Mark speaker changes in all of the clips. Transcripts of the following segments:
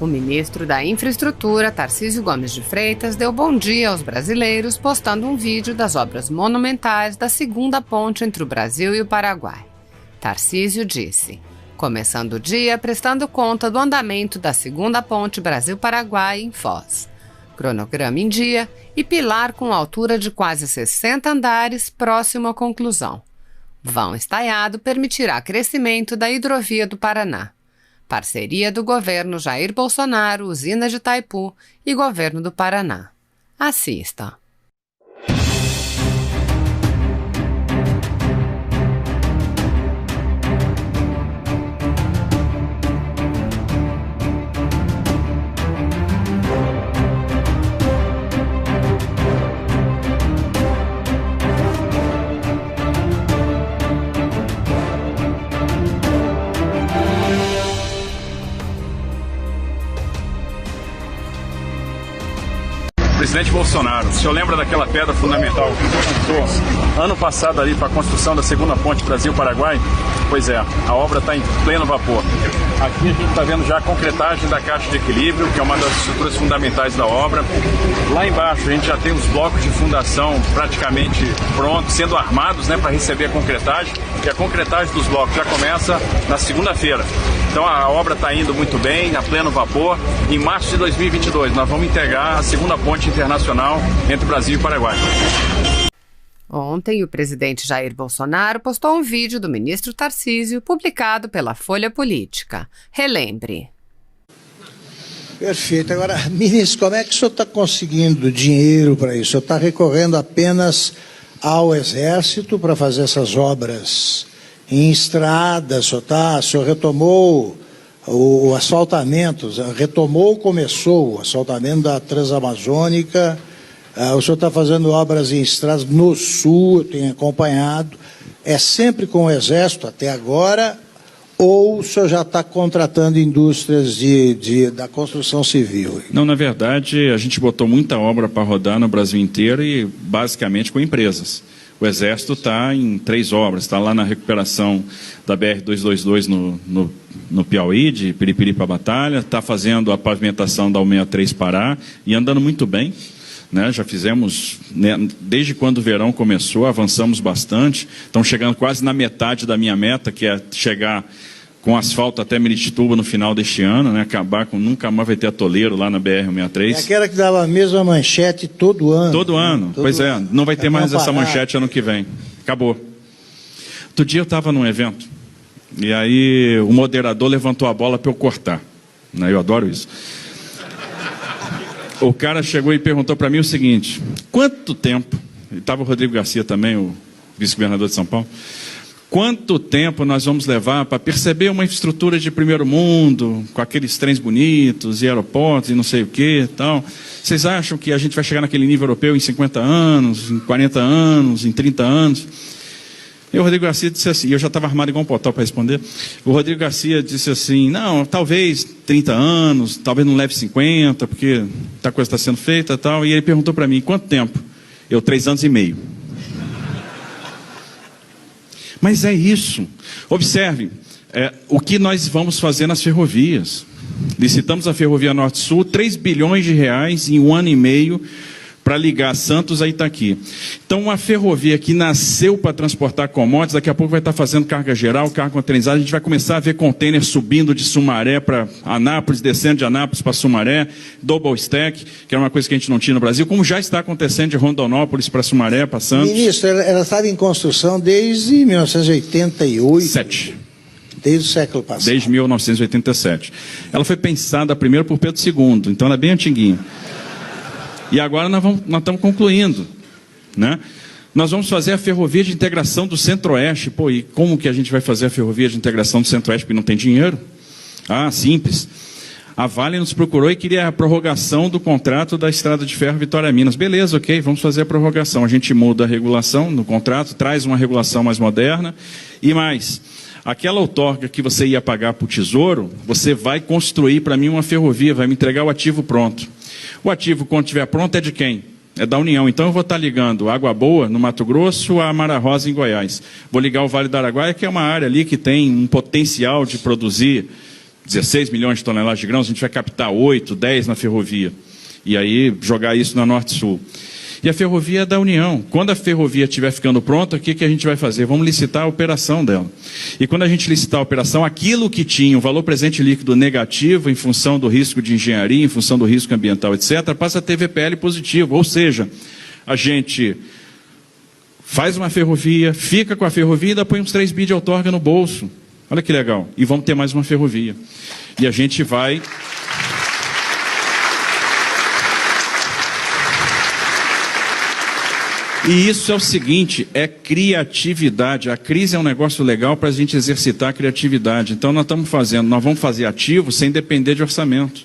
Speaker 1: O ministro da Infraestrutura, Tarcísio Gomes de Freitas, deu bom dia aos brasileiros postando um vídeo das obras monumentais da segunda ponte entre o Brasil e o Paraguai. Tarcísio disse: começando o dia prestando conta do andamento da segunda ponte Brasil-Paraguai em Foz. Cronograma em dia e pilar com altura de quase 60 andares próximo à conclusão. Vão estaiado permitirá crescimento da hidrovia do Paraná. Parceria do governo Jair Bolsonaro, usina de Itaipu e governo do Paraná. Assista.
Speaker 2: Presidente Bolsonaro, o senhor lembra daquela pedra fundamental que começou ano passado ali para a construção da segunda ponte Brasil-Paraguai? Pois é, a obra está em pleno vapor. Aqui a gente está vendo já a concretagem da caixa de equilíbrio, que é uma das estruturas fundamentais da obra. Lá embaixo a gente já tem os blocos de fundação praticamente prontos, sendo armados, para receber a concretagem. E a concretagem dos blocos já começa na segunda-feira. Então a obra está indo muito bem, a pleno vapor. Em março de 2022 nós vamos integrar a segunda ponte internacional entre Brasil e Paraguai.
Speaker 1: Ontem, o presidente Jair Bolsonaro postou um vídeo do ministro Tarcísio publicado pela Folha Política. Relembre.
Speaker 3: Perfeito. Agora, ministro, como é que o senhor está conseguindo dinheiro para isso? O senhor está recorrendo apenas ao Exército para fazer essas obras em estradas? O senhor retomou o asfaltamento, começou o asfaltamento da Transamazônica. O senhor está fazendo obras em estradas no Sul, eu tenho acompanhado. É sempre com o Exército até agora, ou o senhor já está contratando indústrias da construção civil?
Speaker 4: Não, na verdade, a gente botou muita obra para rodar no Brasil inteiro e basicamente com empresas. O Exército está em 3 obras, está lá na recuperação da BR-222 no Piauí, de Piripiri para Batalha, está fazendo a pavimentação da U63 Pará e andando muito bem. Já fizemos, desde quando o verão começou, avançamos bastante. Estamos chegando quase na metade da minha meta, que é chegar com asfalto até Miritituba no final deste ano, acabar com nunca mais vai ter atoleiro lá na BR-163.
Speaker 3: É aquela que dava a mesma manchete todo ano.
Speaker 4: Todo ano, pois é, não vai ter mais essa manchete ano que vem. Acabou. Outro dia eu estava num evento, e aí o moderador levantou a bola para eu cortar. Eu adoro isso. O cara chegou e perguntou para mim o seguinte: quanto tempo, e estava o Rodrigo Garcia também, o vice-governador de São Paulo, quanto tempo nós vamos levar para perceber uma infraestrutura de primeiro mundo, com aqueles trens bonitos e aeroportos e não sei o que e tal? Vocês acham que a gente vai chegar naquele nível europeu em 50 anos, em 40 anos, em 30 anos? E o Rodrigo Garcia disse assim, eu já estava armado igual um potó para responder, o Rodrigo Garcia disse assim, não, talvez 30 anos, talvez não leve 50, porque a coisa está sendo feita e tal, e ele perguntou para mim, quanto tempo? Eu, 3 anos e meio. Mas é isso. Observe, o que nós vamos fazer nas ferrovias. Licitamos a Ferrovia Norte-Sul, 3 bilhões de reais em 1 ano e meio, para ligar Santos a Itaqui. Então, uma ferrovia que nasceu para transportar commodities, daqui a pouco vai estar fazendo carga geral, carga containerizada, a gente vai começar a ver container subindo de Sumaré para Anápolis, descendo de Anápolis para Sumaré, double stack, que é uma coisa que a gente não tinha no Brasil, como já está acontecendo de Rondonópolis para Sumaré, para Santos.
Speaker 3: Ministro, ela estava em construção desde 1988.
Speaker 4: 7.
Speaker 3: Desde o século passado.
Speaker 4: Desde 1987. Ela foi pensada primeiro por Pedro II, então ela é bem antiguinha. E agora nós estamos concluindo, Nós vamos fazer a ferrovia de integração do Centro-Oeste. Pô, e como que a gente vai fazer a ferrovia de integração do Centro-Oeste porque não tem dinheiro? Simples. A Vale nos procurou e queria a prorrogação do contrato da Estrada de Ferro Vitória-Minas. Beleza, ok, vamos fazer a prorrogação. A gente muda a regulação no contrato, traz uma regulação mais moderna e mais. Aquela outorga que você ia pagar para o Tesouro, você vai construir para mim uma ferrovia, vai me entregar o ativo pronto. O ativo, quando estiver pronto, é de quem? É da União. Então eu vou estar ligando Água Boa, no Mato Grosso, a Mara Rosa, em Goiás. Vou ligar o Vale do Araguaia, que é uma área ali que tem um potencial de produzir 16 milhões de toneladas de grãos, a gente vai captar 8, 10 na ferrovia. E aí jogar isso na Norte-Sul. E a ferrovia é da União. Quando a ferrovia estiver ficando pronta, o que a gente vai fazer? Vamos licitar a operação dela. E quando a gente licitar a operação, aquilo que tinha o valor presente líquido negativo, em função do risco de engenharia, em função do risco ambiental, etc., passa a ter VPL positivo. Ou seja, a gente faz uma ferrovia, fica com a ferrovia e ainda põe uns 3 bi de outorga no bolso. Olha que legal. E vamos ter mais uma ferrovia. E a gente vai... E isso é o seguinte, é criatividade. A crise é um negócio legal para a gente exercitar a criatividade. Então nós vamos fazer ativo sem depender de orçamento.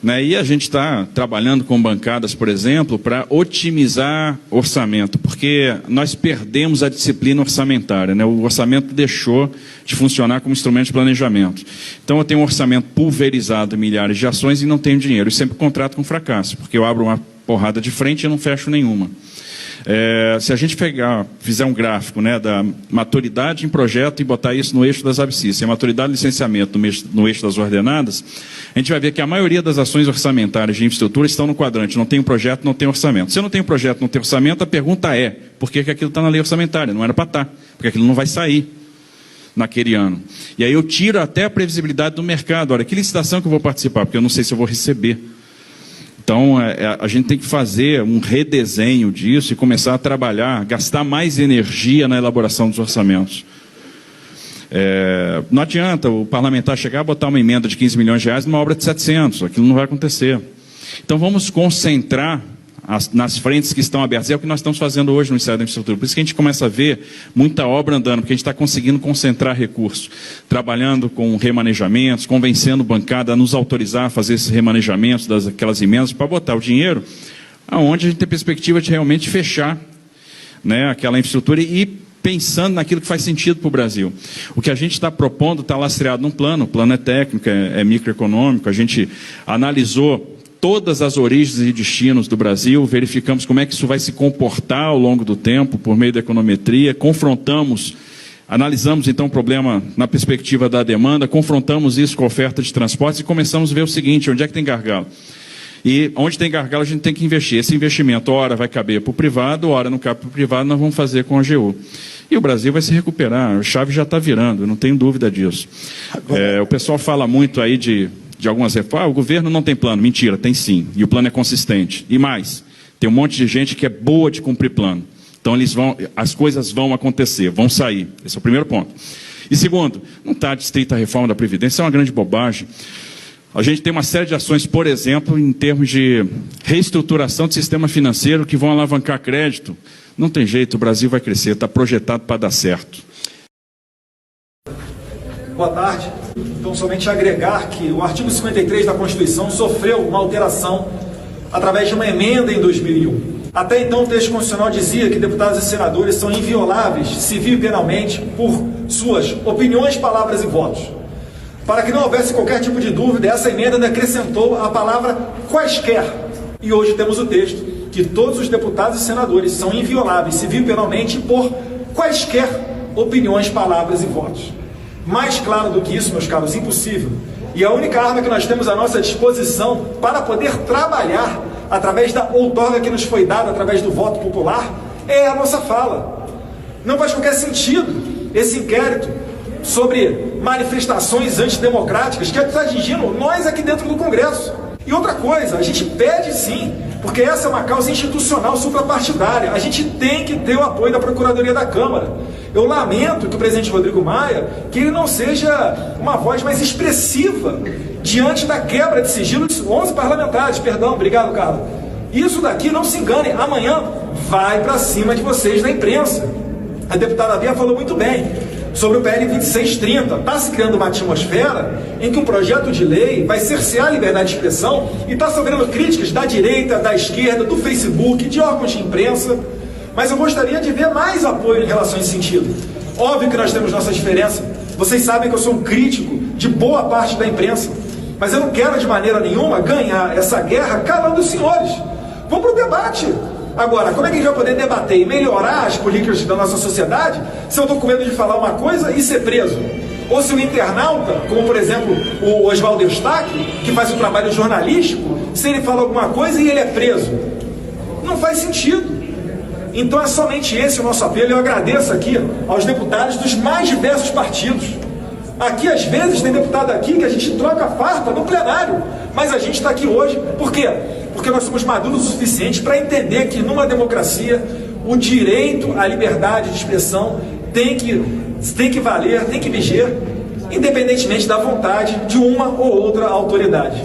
Speaker 4: Né? E a gente está trabalhando com bancadas, por exemplo, para otimizar orçamento, porque nós perdemos a disciplina orçamentária, né? O orçamento deixou de funcionar como instrumento de planejamento. Então eu tenho um orçamento pulverizado em milhares de ações e não tenho dinheiro. E sempre contrato com fracasso, porque eu abro uma porrada de frente e não fecho nenhuma. Se a gente fizer um gráfico, né, da maturidade em projeto e botar isso no eixo das abscissas, e a maturidade de licenciamento no eixo das ordenadas, a gente vai ver que a maioria das ações orçamentárias de infraestrutura estão no quadrante, não tem um projeto, não tem orçamento. Se eu não tenho projeto, não tenho orçamento, a pergunta é, por que aquilo está na lei orçamentária? Não era para estar, porque aquilo não vai sair naquele ano. E aí eu tiro até a previsibilidade do mercado. Olha, que licitação que eu vou participar? Porque eu não sei se eu vou receber. Então, a gente tem que fazer um redesenho disso e começar a trabalhar, gastar mais energia na elaboração dos orçamentos. Não adianta o parlamentar chegar e botar uma emenda de 15 milhões de reais numa obra de 700, aquilo não vai acontecer. Então, vamos concentrar nas frentes que estão abertas. É o que nós estamos fazendo hoje no Ministério da Infraestrutura. Por isso que a gente começa a ver muita obra andando, porque a gente está conseguindo concentrar recursos, trabalhando com remanejamentos, convencendo bancada a nos autorizar a fazer esses remanejamentos daquelas emendas para botar o dinheiro aonde a gente tem perspectiva de realmente fechar, né, aquela infraestrutura e pensando naquilo que faz sentido para o Brasil. O que a gente está propondo está lastreado num plano, o plano é técnico, é microeconômico, a gente analisou todas as origens e destinos do Brasil, verificamos como é que isso vai se comportar ao longo do tempo, por meio da econometria, analisamos então o problema na perspectiva da demanda, confrontamos isso com a oferta de transportes e começamos a ver o seguinte, onde é que tem gargalo? E onde tem gargalo a gente tem que investir. Esse investimento, ora vai caber para o privado, ora não cabe para o privado, nós vamos fazer com a AGU. E o Brasil vai se recuperar, a chave já está virando, eu não tenho dúvida disso. O pessoal fala muito aí de algumas reformas, o governo não tem plano. Mentira, tem sim, e o plano é consistente. E mais, tem um monte de gente que é boa de cumprir plano. Então as coisas vão acontecer, vão sair. Esse é o primeiro ponto. E segundo, não está distrita a reforma da Previdência, isso é uma grande bobagem. A gente tem uma série de ações, por exemplo, em termos de reestruturação do sistema financeiro que vão alavancar crédito. Não tem jeito, o Brasil vai crescer, está projetado para dar certo.
Speaker 5: Boa tarde. Então, somente agregar que o artigo 53 da Constituição sofreu uma alteração através de uma emenda em 2001. Até então, o texto constitucional dizia que deputados e senadores são invioláveis, civil e penalmente, por suas opiniões, palavras e votos. Para que não houvesse qualquer tipo de dúvida, essa emenda ainda acrescentou a palavra quaisquer. E hoje temos o texto que todos os deputados e senadores são invioláveis, civil e penalmente, por quaisquer opiniões, palavras e votos. Mais claro do que isso, meus caros, impossível. E a única arma que nós temos à nossa disposição para poder trabalhar através da outorga que nos foi dada, através do voto popular, é a nossa fala. Não faz qualquer sentido esse inquérito sobre manifestações antidemocráticas que está atingindo nós aqui dentro do Congresso. E outra coisa, a gente pede sim, porque essa é uma causa institucional suprapartidária, a gente tem que ter o apoio da Procuradoria da Câmara. Eu lamento que o presidente Rodrigo Maia, que ele não seja uma voz mais expressiva diante da quebra de sigilo de 11 parlamentares. Perdão, obrigado, Carlos. Isso daqui, não se engane, amanhã vai para cima de vocês da imprensa. A deputada Bia falou muito bem sobre o PL 2630. Está se criando uma atmosfera em que um projeto de lei vai cercear a liberdade de expressão e está sofrendo críticas da direita, da esquerda, do Facebook, de órgãos de imprensa. Mas eu gostaria de ver mais apoio em relação a esse sentido. Óbvio que nós temos nossa diferença. Vocês sabem que eu sou um crítico de boa parte da imprensa. Mas eu não quero de maneira nenhuma ganhar essa guerra calando os senhores. Vamos para o debate. Agora, como é que a gente vai poder debater e melhorar as políticas da nossa sociedade se eu estou com medo de falar uma coisa e ser preso? Ou se o internauta, como por exemplo o Oswaldo Eustáquio, que faz um trabalho jornalístico, se ele fala alguma coisa e ele é preso. Não faz sentido. Então é somente esse o nosso apelo. Eu agradeço aqui aos deputados dos mais diversos partidos. Aqui, às vezes, tem deputado aqui que a gente troca farpa no plenário, mas a gente está aqui hoje, por quê? Porque nós somos maduros o suficiente para entender que numa democracia o direito à liberdade de expressão tem que valer, tem que viger, independentemente da vontade de uma ou outra autoridade.